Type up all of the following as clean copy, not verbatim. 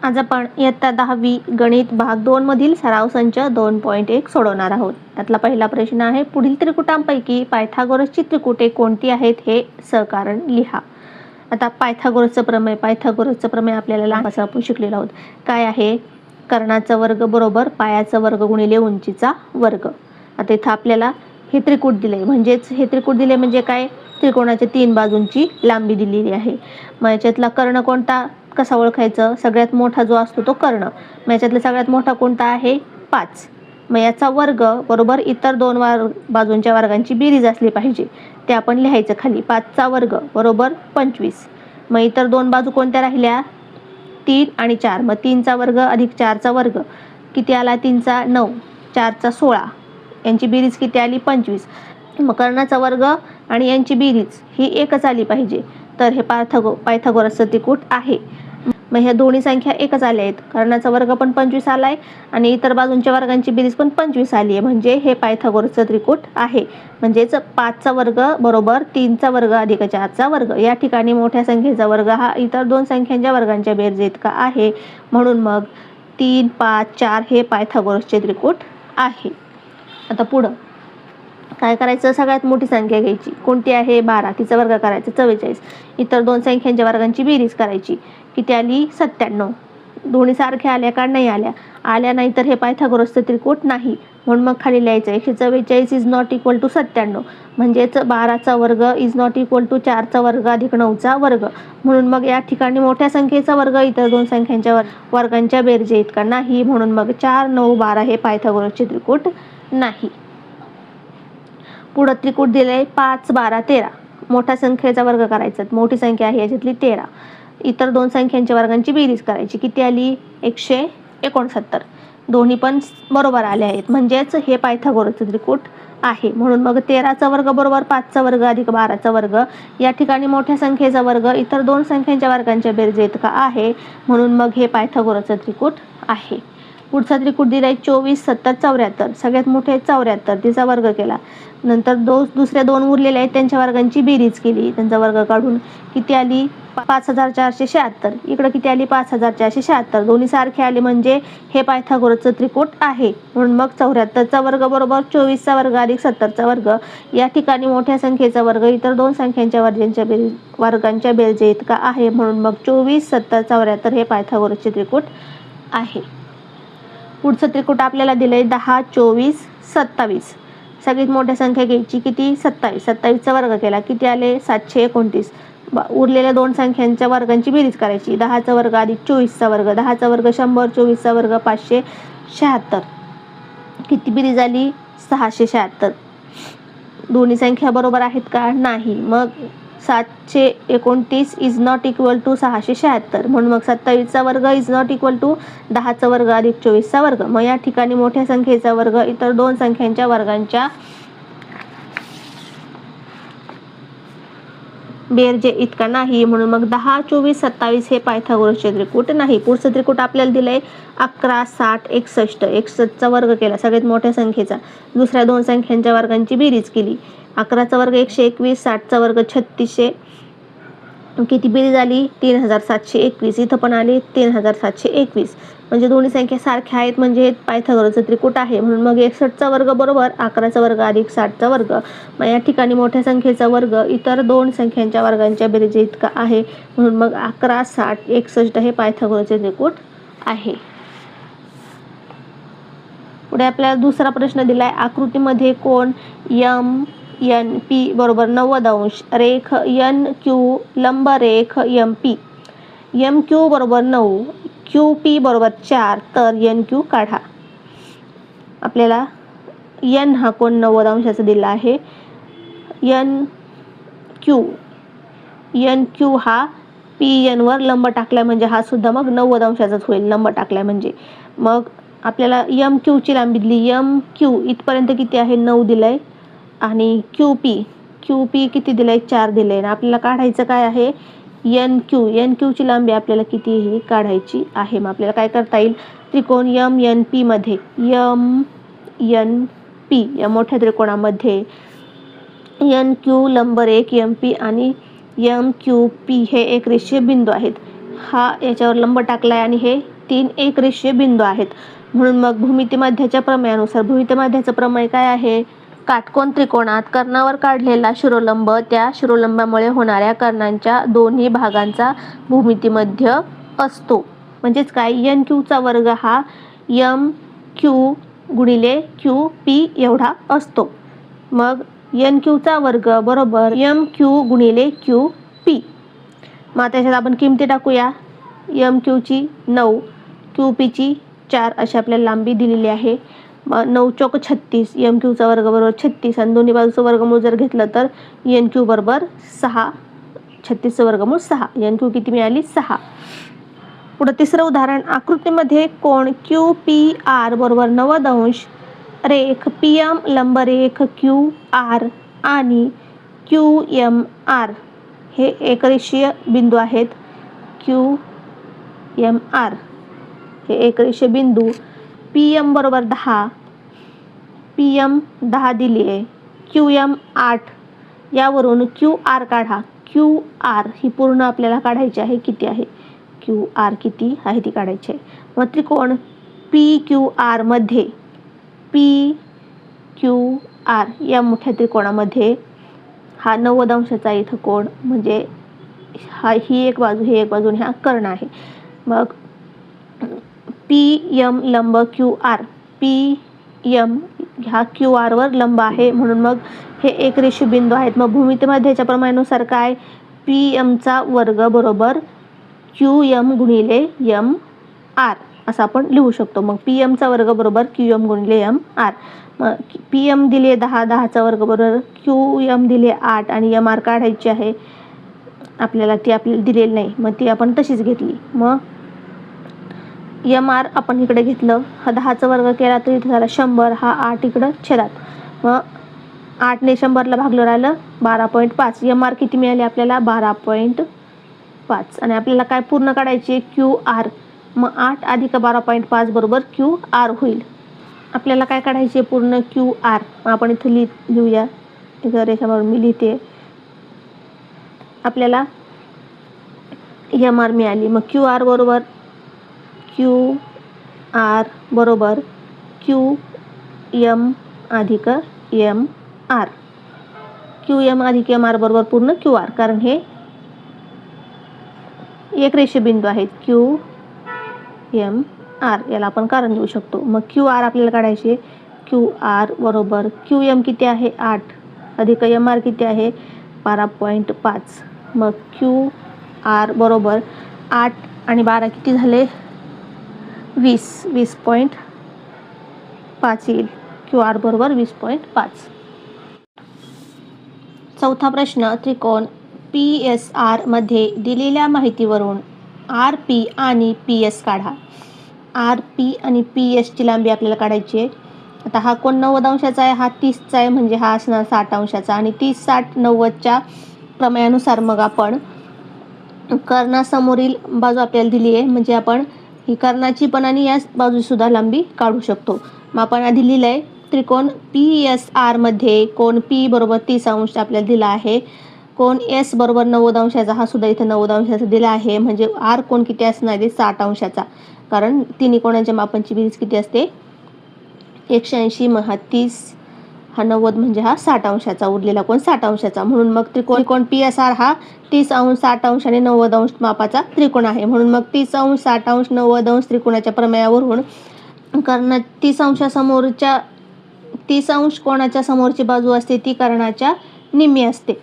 आज आपण इयत्ता 10वी गणित भाग 2 मधील सराव संच 2.1 सोडवणार आहोत. त्यातला पहिला प्रश्न आहे, पुढील त्रिकुटांपैकी पायथागोरसची त्रिकुटे कोणती आहेत हे सहकारण लिहा. आता पायथागोरसचं प्रमेय आपल्याला लहानपासून आपण शिकलेलो आहोत. काय आहे? कर्णाचा वर्ग बरोबर पायाचा वर्ग गुणिले उंचीचा वर्ग. आता इथं आपल्याला हे त्रिकूट दिले, म्हणजेच हे त्रिकूट दिले म्हणजे काय? त्रिकोणाच्या 3 बाजूंची लांबी दिलेली आहे. मग याच्यातला कर्ण कोणता, कसा ओळखायचं? सगळ्यात मोठा जो असतो तो कर्ण. मग याच्यातला सगळ्यात मोठा कोणता आहे? 5. मग याचा वर्ग बरोबर इतर 2 बाजूंच्या वर्गांची बेरीज असली पाहिजे. ते आपण लिहायचं खाली. 5चा वर्ग बरोबर 25. मग इतर 2 बाजू कोणत्या राहिल्या? 3 आणि 4. मग 3चा वर्ग अधिक 4चा वर्ग किती आला? 3चा 9, 4चा 16. यांची बेरीज किती आली? 25. मग कर्णाचा वर्ग आणि यांची बेरीज ही एकच आली पाहिजे. तर हे पायथागोरसचं त्रिकूट आहे. मग ह्या दोन्ही संख्या एकच आल्या आहेत. कर्णाचा वर्ग पण 25 आलाय आणि इतर बाजूंच्या वर्गांची बेरीज पण 25 आली आहे. म्हणजे हे पायथागोरसचं त्रिकूट आहे. म्हणजेच 5चा वर्ग बरोबर 3चा वर्ग अधिक 4चा वर्ग. या ठिकाणी मोठ्या संख्येचा वर्ग हा इतर 2 संख्यांच्या वर्गांच्या बेरजे इतका आहे. म्हणून मग 3, 5, 4 हे पायथागोरसचे त्रिकूट आहे. आता पुढं काय करायचं? सगळ्यात मोठी संख्या घ्यायची. कोणती आहे? 12. तिचा वर्ग करायचा 44. इतर 2 संख्यांच्या वर्गांची बेरीज करायची. किती आली? 97. दोन्ही सारख्या आल्या का? नाही आल्या. आल्या नाही तर हे पायथागोरसचं त्रिकूट नाही. म्हणून मग खाली लिहायचं 144 इज नॉट इक्वल टू 97. म्हणजेच 12चा वर्ग इज नॉट इक्वल टू 4चा वर्ग अधिक 9चा वर्ग. म्हणून मग या ठिकाणी मोठ्या संख्येचा वर्ग इतर 2 संख्यांच्या वर्गांच्या बेरजे इतका नाही. म्हणून मग 4, 9, 12 हे पायथागोरसचे त्रिकूट नाही. पुढं त्रिकूट दिले 5, 12, 13. मोठ्या संख्येचा वर्ग करायचा. मोठी संख्या आहे याच्यातली 13. इतर 2 संख्यांच्या वर्गांची बेरीज करायची. किती आली? 169. दोन्ही पण बरोबर आले आहेत. म्हणजेच हे पायथागोरसचं त्रिकूट आहे. म्हणून मग 13चा वर्ग बरोबर 5चा वर्ग अधिक 12चा वर्ग. या ठिकाणी मोठ्या संख्येचा वर्ग इतर 2 संख्यांच्या वर्गांच्या बेरजे इतका आहे. म्हणून मग हे पायथागोरसचं त्रिकूट आहे. पुढचा त्रिकूट दिलाय 24, 70, 74. सगळ्यात मोठे 74. तिचा वर्ग केला. नंतर दुसऱ्या 2 उरलेल्या आहेत त्यांच्या वर्गांची बेरीज केली. त्यांचा वर्ग काढून किती आली? 5476. इकडं किती आली? 5476. दोन्ही सारखे आले म्हणजे हे पायथागोरसचं त्रिकूट आहे. म्हणून मग 74चा वर्ग बरोबर 24चा वर्ग अधिक 70चा वर्ग. या ठिकाणी मोठ्या संख्येचा वर्ग इतर 2 संख्यांच्या वर्गांच्या बेरजे इतका आहे. म्हणून मग 24, 70, 74 हे पायथागोरसचे त्रिकूट आहे. पुढचं त्रिकूट आपल्याला दिलंय 10, 24, 27. सगळ्यात मोठ्या संख्या घ्यायची. किती? 27. 27चा वर्ग केला. किती आले? 729. उरलेल्या 2 संख्यांच्या वर्गांची बेरीज करायची. 10चा वर्ग अधिक 24चा वर्ग. 10चा वर्ग 100, 24चा वर्ग 576. किती बेरीज आली? 676. दोन्ही संख्या बरोबर आहेत का? नाही. मग 729 इज नॉट इक्वल टू 676. म्हणून मग 27चा वर्ग इज नॉट इक्वल टू 10चा वर्ग अधिक 24चा वर्ग. मग या ठिकाणी मोठ्या संख्येचा वर्ग इतर 2 संख्यांच्या वर्गांच्या बेरजे इतका नाही. म्हणून मग 10, 24, 27 हे पायथागोरसचे त्रिकूट नाही. पुढचं त्रिकूट आपल्याला दिलंय 11, 60, 61. 61चा वर्ग केला सगळ्यात मोठ्या संख्येचा. दुसऱ्या 2 संख्यांच्या वर्गांची बेरीज केली. 11चा वर्ग 121, 60चा वर्ग 3600. किती बेरीज आली? 3721. इथं पण आली 3721. म्हणजे दोन्ही संख्या सारख्या आहेत म्हणजे हे पायथागोरसचं त्रिकूट आहे. म्हणून मग 61चा वर्ग बरोबर 11चा वर्ग अधिक 60चा वर्ग. मग या ठिकाणी मोठ्या संख्येचा वर्ग इतर 2 संख्यांच्या वर्गांच्या बेरजे इतका आहे. म्हणून मग 11, 60, 61 हे पायथागोरसचे त्रिकूट आहे. पुढे आपल्याला दुसरा प्रश्न दिलाय, आकृतीमध्ये कोण MNP बरोबर 90 अंश, रेख NQ लंब रेख MP. MQ बरोबर 9, QP बरोबर 4. तर NQ काढा. आपल्याला N हा कोण 90 अंशाचा दिला आहे. NQ हा PN वर लंब टाकलाय म्हणजे हा सुद्धा मग 90 अंशाचाच होईल लंब टाकलाय म्हणजे. मग आपल्याला MQ ची लांबी दिली. MQ इथपर्यंत किती आहे? 9 दिलाय. आणि QP किती दिलंय? 4 दिलंय. आपल्याला काढायचं काय आहे? NQ ची लांबी आपल्याला किती ही काढायची आहे. मग आपल्याला काय करता येईल? त्रिकोण MNP मध्ये MNP या मोठ्या त्रिकोणामध्ये NQ लंब रेख MP आणि MQP हे एक रेषीय बिंदू आहेत. हा याच्यावर लंब टाकला आहे आणि हे 3 एकरेषीय बिंदू आहेत. म्हणून मग भूमिती मध्याच्या प्रमेयानुसार भूमिती मध्याचं प्रमेय काय आहे? काटकोन त्रिकोणात कर्णावर काढलेला शिरोलंब त्या शिरोलंबामुळे होणाऱ्या कर्णांच्या दोन्ही भागांचा भूमिती मध्य असतो. म्हणजेच काय, एन क्यूचा वर्ग हा एम क्यू गुणिले क्यू पी एवढा असतो. मग एन क्यूचा वर्ग बरोबर एम क्यू गुणिले क्यू पी. मग त्याच्यात आपण किमती टाकूया. एम क्यूची 9, क्यू पीची 4 अशी आपल्याला लांबी दिलेली आहे. 9 चौक 36, एम क्यूचा वर्ग बरोबर 36 आणि दोन्ही बाजूचं वर्गमूळ जर घेतलं तर एन क्यू बरोबर 6. 36चं वर्गमूळ 6. एन क्यू किती मिळाली? 6. पुढं तिसरं उदाहरण. आकृतीमध्ये कोण क्यू पी आर बरोबर 90 अंश, रेख पी एम लंबरेख क्यू आर आणि क्यू एम आर हे एकरेषीय बिंदू आहेत. क्यू एम आर हे एकरेषीय बिंदू. पी एम बरोबर 10, पी एम 10 दिली आहे, क्यू एम 8. यावरून क्यू आर काढा. क्यू आर ही पूर्ण आपल्याला काढायची आहे. किती आहे? क्यू आर किती आहे ती काढायची आहे. मग त्रिकोण पी क्यू आर मध्ये पी क्यू आर या मोठ्या त्रिकोणामध्ये हा 90 अंशाचा इथं कोण, म्हणजे ही एक बाजू, ही एक बाजू, हा कर्ण आहे. मग पी एम लंब क्यू आर, पी एम ह्या क्यू आर वर लंब आहे म्हणून मग हे एकरेषीय बिंदू आहेत. मग भूमिती मध्याच्या प्रमाणानुसार काय, पी एमचा वर्ग बरोबर क्यू एम गुणिले एम आर असं आपण लिहू शकतो. मग पी एमचा वर्ग बरोबर क्यू एम गुणिले एम आर. मग पी एम दिले 10, 10चा वर्ग बरोबर क्यू एम दिले 8 आणि एम आर काढायची आहे आपल्याला, ती आपल्याला दिलेली नाही, मग ती आपण तशीच घेतली. मग एम आर आपण इकडे घेतलं, हा 10चा वर्ग केला तर इथं झाला 100, हा 8 इकडं छेदात. मग 8ने 100ला भागलं राहिलं 12.5. एम आर किती मिळाले आपल्याला? 12.5. आणि आपल्याला काय पूर्ण काढायचे? Q R. मग 8 अधिक 12.5 बरोबर क्यू आर होईल. आपल्याला काय काढायचे? पूर्ण क्यू आर. मग आपण इथं लिहूया, इथं रेषावर मी लिहिते. आपल्याला एम आर मिळाली. मग क्यू आर बरोबर क्यू एम अधिक एम आर. क्यू एम अधिक एम आर बरोबर पूर्ण क्यू आर, कारण हे एकरेषीय बिंदू आहेत. क्यू एम आर याला आपण कारण देऊ शकतो. मग क्यू आर आपल्याला काढायचे. क्यू आर बरोबर क्यू एम किती आहे? 8 अधिक एम आर किती आहे? 12.5. मग क्यू आर बरोबर 8 आणि 12 किती झाले? 20.5 येईल. क्यू आर बरोबर 20.5. चौथा प्रश्न. त्रिकोण पी एस आर मध्ये दिलेल्या माहितीवरून आर पी आणि पी एस काढा. आर पी आणि पी एसची लांबी आपल्याला काढायची आहे. आता हा कोण 90 अंशाचा आहे, हा 30चा आहे, म्हणजे हा असणार 60 अंशाचा. आणि 30, 60, 90च्या प्रमेयानुसार मग आपण कर्णासमोरील बाजू आपल्याला दिली आहे, म्हणजे आपण ही कर्णाची पण आणि या बाजूसुद्धा लांबी काढू शकतो. मग आपण आधी लिहिलं आहे त्रिकोण पी एस आर मध्ये कोण पी बरोबर 30 अंश आपल्याला दिला आहे. कोण एस बरोबर 90 अंशाचा, हा सुद्धा इथे 90 अंशाचा दिला आहे. म्हणजे आर कोण किती असणार आहे? 60 अंशाचा, कारण तिन्ही कोणाच्या मापांची बेरीज किती असते? 180. मग हा 30, हा 90, म्हणजे हा 60 अंशाचा, उरलेला कोण 60 अंशाचा. म्हणून मग त्रिकोण पी एस आर हा 30 अंश, 60 अंश आणि 90 अंश मापाचा त्रिकोण आहे. म्हणून मग 30 अंश, 60 अंश, 90 अंश त्रिकोणाच्या प्रमेयावरून कर्ण 30 अंशासमोरच्या 30 अंश कोणाच्या समोरची बाजू असते ती कर्णाच्या निम्मी असते.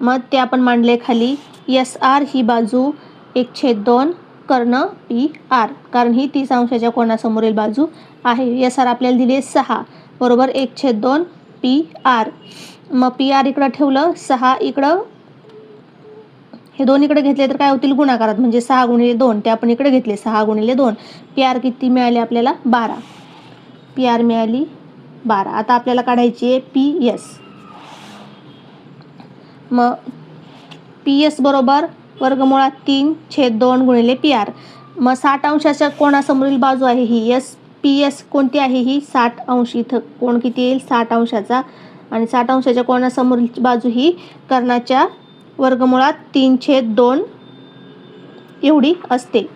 मग ते आपण मांडले खाली. एस आर ही बाजू 1/2 कर्ण पी आर, कारण ही 30 अंशाच्या कोणासमोरील बाजू आहे. एस आर आपल्याला दिली 6 बरोबर 1/2 पी आर. मग पी आर इकडं ठेवलं, 6 इकडं, हे दोन इकडे घेतले तर काय होतील? गुणाकारात, म्हणजे 6 गुणिले 2 ते आपण इकडे घेतले. 6 गुणिले 2. पी आर किती मिळाले आपल्याला? 12. पी आर मिळाली 12. आता आपल्याला काढायची आहे पी एस. मग पी एस बरोबर वर्गमुळात 3/2 गुणिले पी आर. मग 60 अंशाच्या कोणासमोरील बाजू आहे ही एस. पी एस कोणती आहे? ही 60 अंश. इथं कोण किती येईल? 60 अंशाचा. आणि 60 अंशाच्या कोणासमोरील बाजू ही कर्णाच्या वर्गमुळात 3/2 एवढी असते.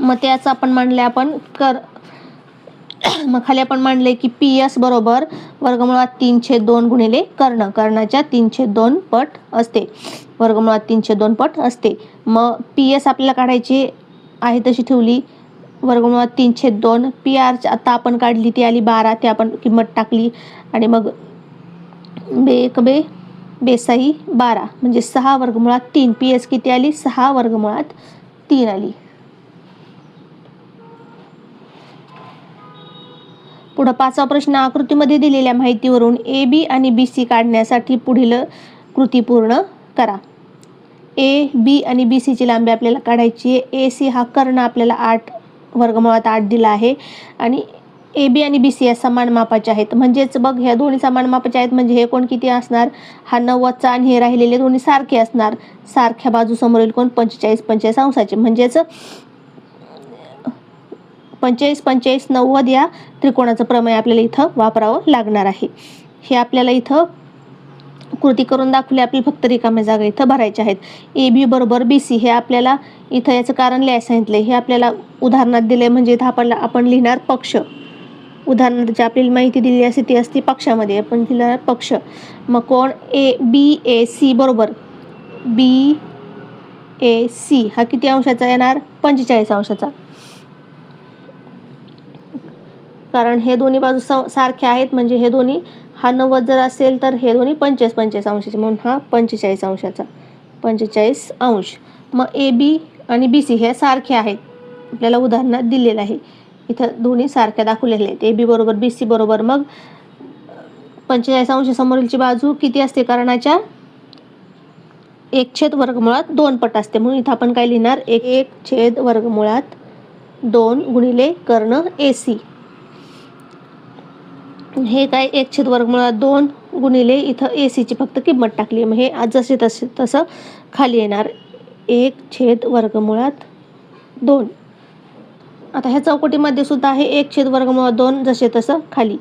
मग त्याच आपण मांडले आपण मग खाली आपण मांडले की PS बरोबर वर्गमुळात 3/2 गुणिले कर्णाच्या 3/2 पट असते. वर्गमुळात 3/2 पट असते. मग PS आपल्याला काढायची आहे तशी ठेवली, वर्गमुळात 3/2. PR आता आपण काढली ती आली 12, ती आपण किंमत टाकली आणि मग बेसाई 12 म्हणजे 6 वर्गमुळात 3. PS किती आली? 6 वर्गमुळात 3 आली. पुढे 5वा प्रश्न, आकृतीमध्ये दिलेल्या माहितीवरून AB आणि BC काढण्यासाठी पुढील कृती पूर्ण करा. AB आणि BC ची लांबी आपल्याला काढायची आहे. AC हा कर्ण आपल्याला 8 वर्गमुळात 8 दिला आहे आणि AB आणि BC या समान मापाचे आहेत. म्हणजेच बघ, ह्या दोन्ही समान मापाचे आहेत म्हणजे हे कोण किती असणार? हा 90चा आणि हे राहिलेले दोन्ही सारखे असणार. सारख्या बाजू समोरील कोण 45 अंशाचे. म्हणजेच 45 90 या त्रिकोणाचं प्रमेय आपल्याला इथं वापरावं लागणार आहे. हे आपल्याला इथं कृती करून दाखवली. आपल्याला फक्त रिकाम्या जागा इथं भरायच्या आहेत. AB बरोबर BC हे आपल्याला इथं याचं कारण लिहायला सांगितलं. हे आपल्याला उदाहरणात दिले म्हणजे इथं आपण लिहिणार पक्ष. उदाहरणार्थ आपल्याला माहिती दिली असते ती असते पक्षामध्ये, आपण लिहिणार पक्ष. मग कोण BAC बरोबर BAC हा किती अंशाचा येणार? 45 अंशाचा. कारण हे दोन्ही बाजू सारख्या आहेत म्हणजे हे दोन्ही, हा 90 जर असेल तर हे दोन्ही 45 अंशाचे, म्हणून हा 45 अंशाचा 45 अंश. मग AB आणि BC हे सारखे आहेत, आपल्याला उदाहरणात दिलेलं आहे. इथं दोन्ही सारख्या दाखवलेल्या आहेत. AB बरोबर BC बरोबर मग 45 अंश समोरीलची बाजू किती असते कर्णाच्या? 1/2 पट असते. म्हणून इथं आपण काय लिहिणार? 1/2 गुणिले कर्ण AC. हे काय 1/2 गुणिले इथं AC ची फक्त किंमत टाकली. मग हे जसे तसं खाली येणार 1/2. आता ह्या चौकटीमध्ये सुद्धा आहे 1/2 जसे तसं खाली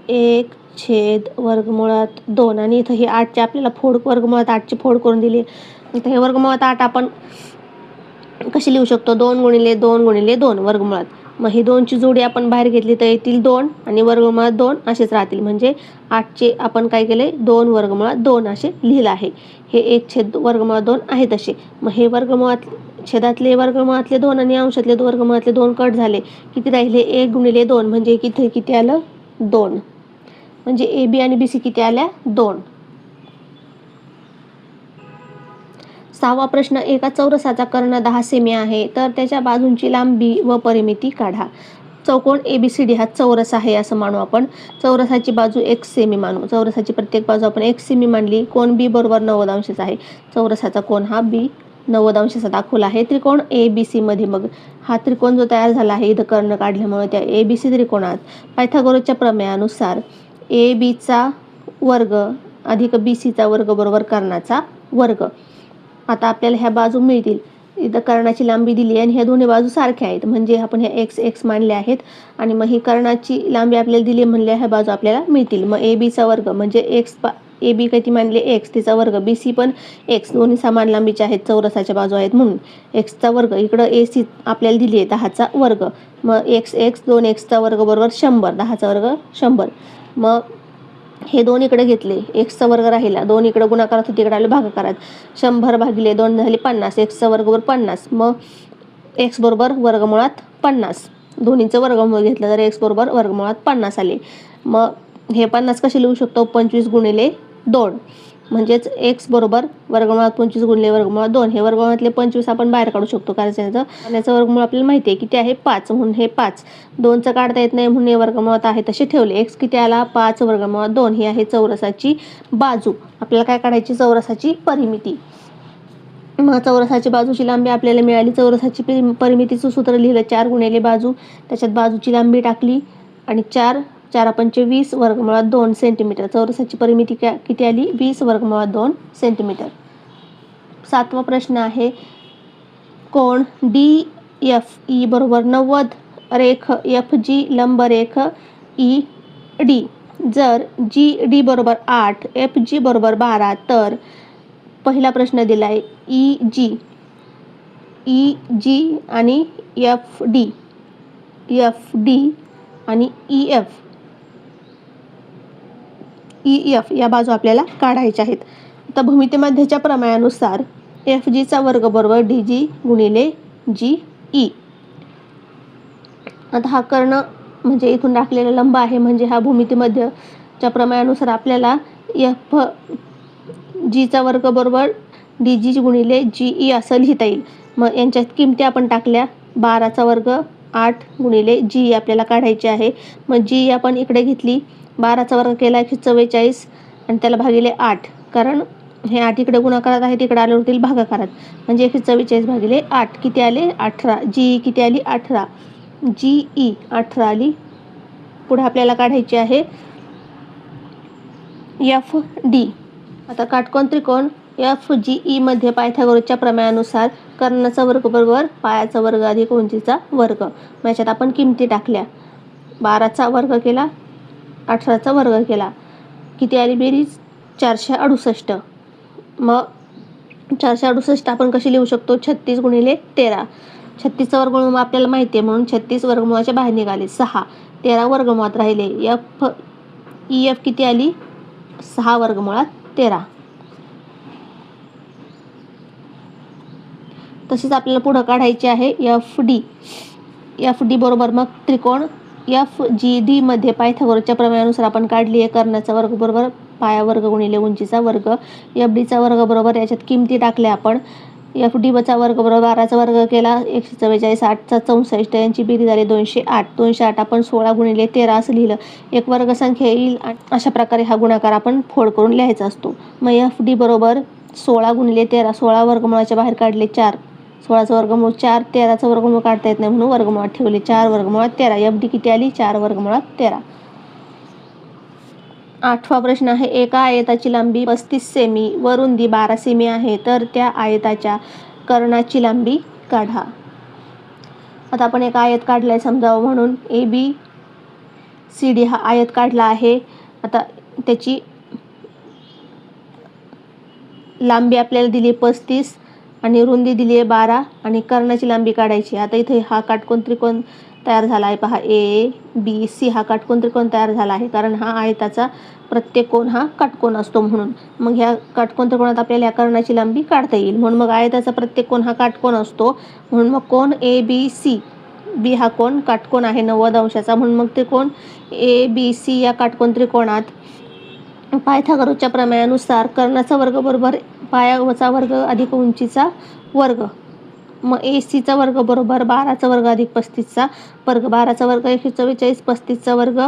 1/2 आणि इथं हे 8चे आपल्याला वर्गमुळात 8ची फोड करून दिली. इथं हे वर्गमुळात 8 आपण कशी लिहू शकतो? 2 गुणिले 2 गुणिले 2 वर्गमुळात. मग ही 2ची जोडी आपण बाहेर घेतली तर येतील 2 आणि वर्गमुळात 2 असेच राहतील. म्हणजे 8चे आपण काय केले? 2 वर्गमुळात 2 असे लिहिलं आहे. हे 1/2 आहे तसे. मग हे छेदातले वर्गमुळातले 2 आणि अंशातले वर्गमुळातले 2 कट झाले. किती राहिले? 1 गुणिले 2 म्हणजे किती आलं? 2. म्हणजे AB आणि BC किती आल्या? 2. 6वा प्रश्न, एका चौरसाचा कर्ण 10 सेमी आहे तर त्याच्या बाजूंची लांबी व परिमिती काढा. चौकोन ABCD हा चौरस आहे असं मानू आपण. चौरसाची बाजू 1 सेमी मानू. चौरसाची प्रत्येक बाजू आपण 1 सेमी मानली. कोन B बरोबर 90 अंशाचा आहे. चौरसाचा कोन हा B 90 अंशाचा दाखवला आहे. त्रिकोण ABC मध्ये मग हा त्रिकोण जो तयार झाला आहे इथं कर्ण काढल्यामुळे त्या ABC त्रिकोणात पायथागोरसच्या प्रमेयानुसार ABचा वर्ग अधिक BCचा वर्ग बरोबर कर्णाचा वर्ग. आता आपल्याला ह्या बाजू मिळतील. इथं कर्णाची लांबी दिली आणि ह्या दोन्ही बाजू सारख्या आहेत म्हणजे आपण ह्या x मानले आहेत आणि मग ही कर्णाची लांबी आपल्याला दिली म्हणल्या ह्या बाजू आपल्याला मिळतील. मग ABचा वर्ग म्हणजे AB किती मानले? x, तिचा वर्ग BC पण x, दोन्ही समान लांबीचे आहेत, चौरसाच्या बाजू आहेत म्हणून xचा वर्ग. इकडं AC आपल्याला दिली आहे 10चा वर्ग. मग x 2xचा वर्ग बरोबर 100, 10चा वर्ग 100. मग हे 2 इकडे घेतले, xचा वर्ग राहिला, 2 इकडे गुणाकारात होते, इकडे आले भागाकारात. 100 भागिले 2 झाले 50, xचा वर्ग बरोबर 50. मग x बरोबर वर्गमुळात 50. दोन्हीचं वर्गमूळ घेतलं तर x बरोबर वर्गमुळात 50 आले. मग हे 50 कसे लिहू शकतो? 25 गुणिले 2 म्हणजेच x बरोबर वर्गमुळात 25 गुणिले वर्गमुळात 2. हे वर्गमुळातले 25 आपण बाहेर काढू शकतो कारण याचं वर्गमूळ आपल्याला माहिती आहे किती आहे? 5. म्हणून हे 5. 2चं काढता येत नाही म्हणून हे वर्गमुळात आहे तसे ठेवले. x किती आला? 5 वर्गमुळात 2. ही आहे चौरसाची बाजू. आपल्याला काय काढायची? चौरसाची परिमिती. मग चौरसाची बाजूची लांबी आपल्याला मिळाली. चौरसाची परिमितीचं सूत्र लिहिलं 4 गुणिले बाजू, त्याच्यात बाजूची लांबी टाकली आणि 4 4 20 वर्गमुळात 2 सेंटीमीटर. चौरसाची परिमिती किती आली? 20 वर्गमुळात 2 सेंटीमीटर. 7वा प्रश्न आहे, कोण DFE बरोबर 90 रेख FG लंबरेख ED. जर GD बरोबर 8 FG बरोबर 12 तर पहिला प्रश्न दिलाय EG ई जी आणि एफ डी आणि ई एफ या बाजू आपल्याला काढायच्या आहेत. आता भूमिती मध्याच्या प्रमेयानुसार एफ जीचा वर्ग बरोबर डी जी गुणिले जी ई. आता हा कर्ण म्हणजे इथून राखलेला लंब आहे, म्हणजे हा भूमिती मध्यच्या प्रमेयानुसार आपल्याला एफ जीचा वर्ग बरोबर डी जी गुणिले जी ई असं लिहिता येईल. मग यांच्यात किमती आपण टाकल्या. 12चा वर्ग 8 गुणिले जी आपल्याला काढायची आहे. मग जी आपण इकडे घेतली, 12चा वर्ग केला 144 आणि त्याला भागिले 8, कारण हे 8 इकडे गुणाकारात आहे, तिकडे आले होतील भागाकारात, म्हणजे 144 भागिले 8 किती आले 18. जी किती आली 18. जी ई 18 आली. पुढे आपल्याला काढायची आहे एफ डी. आता काटकोन त्रिकोण एफ जी ई मध्ये पायथागोरसच्या प्रमेयानुसार कर्णाचा वर्ग बरोबर पायाचा वर्ग अधिक उंचीचा वर्ग. मग याच्यात आपण किमती टाकल्या. 12चा वर्ग केला, 18चा वर्ग केला, किती आली बेरीज 468. मग 468 आपण कशी लिहू शकतो? 36 गुणिले 13. 36चा वर्गमूळ आपल्याला माहिती आहे, म्हणून 36 वर्गमूळाच्या बाहेर निघाले 6. 13 वर्गमूळात राहिले. ई एफ किती आली 6 वर्गमूळात 13. तसेच आपल्याला पुढं काढायचे आहे एफ डी बरोबर मग त्रिकोण एफ जी डी मध्ये पायथागोरसच्या प्रमेयानुसार आपण काढली आहे कर्णाचा वर्ग बरोबर पाया वर्ग गुणिले उंचीचा वर्ग. एफ डीचा वर्ग बरोबर याच्यात किमती टाकल्या आपण. एफ डी चा वर्ग बरोबर 12चा वर्ग केला 144, 8चा 64, यांची बेरीज झाली 208. 208 आपण 16 गुणिले 13 असं लिहिलं. एक वर्ग संख्या येईल. अशा प्रकारे हा गुणाकार आपण फोड करून लिहायचा असतो. मग एफ डी बरोबर 16 गुणिले 13, 16 वर्गमूळाच्या बाहेर काढले 4, 16चा वर्गमूळ 4, 13चा वर्गमूळ काढता येत नाही म्हणून वर्गमूळात ठेवले 4 वर्गमूळात 13. एफ डी किती आली 4 वर्गमूळात 13. 8वा प्रश्न आहे, एका आयताची लांबी 35 सेमी व रुंदी 12 सेमी आहे, तर त्या आयताच्या कर्णाची लांबी काढा. आता आपण एक आयत काढलाय समजावं म्हणून ए बी सी डी हा आयत काढला आहे. आता त्याची लांबी आपल्याला दिली 35 आणि रुंदी दिली आहे 12 आणि कर्णाची लांबी काढायची. आता इथे हा काटकोन त्रिकोण तयार झाला आहे पहा. ए बी सी हा काटकोन त्रिकोण तयार झाला आहे, कारण हा आयताचा प्रत्येक कोन हा काटकोन असतो म्हणून. मग ह्या काटकोन त्रिकोणात आपल्याला या कर्णाची लांबी काढता येईल. म्हणून मग आयताचा प्रत्येक कोन हा काटकोन असतो, म्हणून मग कोन ए बी सी, बी हा कोन काटकोन आहे 90 अंशाचा, म्हणून मग त्रिकोण ए बी सी या काटकोन त्रिकोणात पायथागोरसच्या प्रमेयानुसार कर्णाचा वर्ग बरोबर पायाचा वर्ग अधिक उंचीचा वर्ग. मग ए सीचा वर्ग बरोबर 12चा वर्ग अधिक 35चा वर्ग. 12चा वर्ग 144, 35चा वर्ग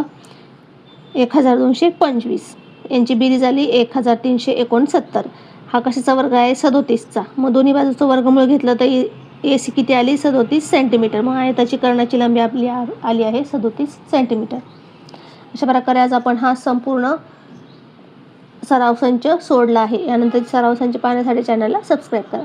1225, यांची बेरीज झाली 1369. हा कशाचा वर्ग आहे 37चा. मग दोन्ही बाजूचं वर्गमूळ घेतलं तर ए सी किती आली 37 सेंटीमीटर. मग आयताची कर्णाची लांबी आपली आली आहे 37 सेंटीमीटर. अशा प्रकारे आज आपण हा संपूर्ण सराव संच सोडला आहे. यानंतर सराव संच पाहण्यासाठी चॅनलला सबस्क्राईब करा.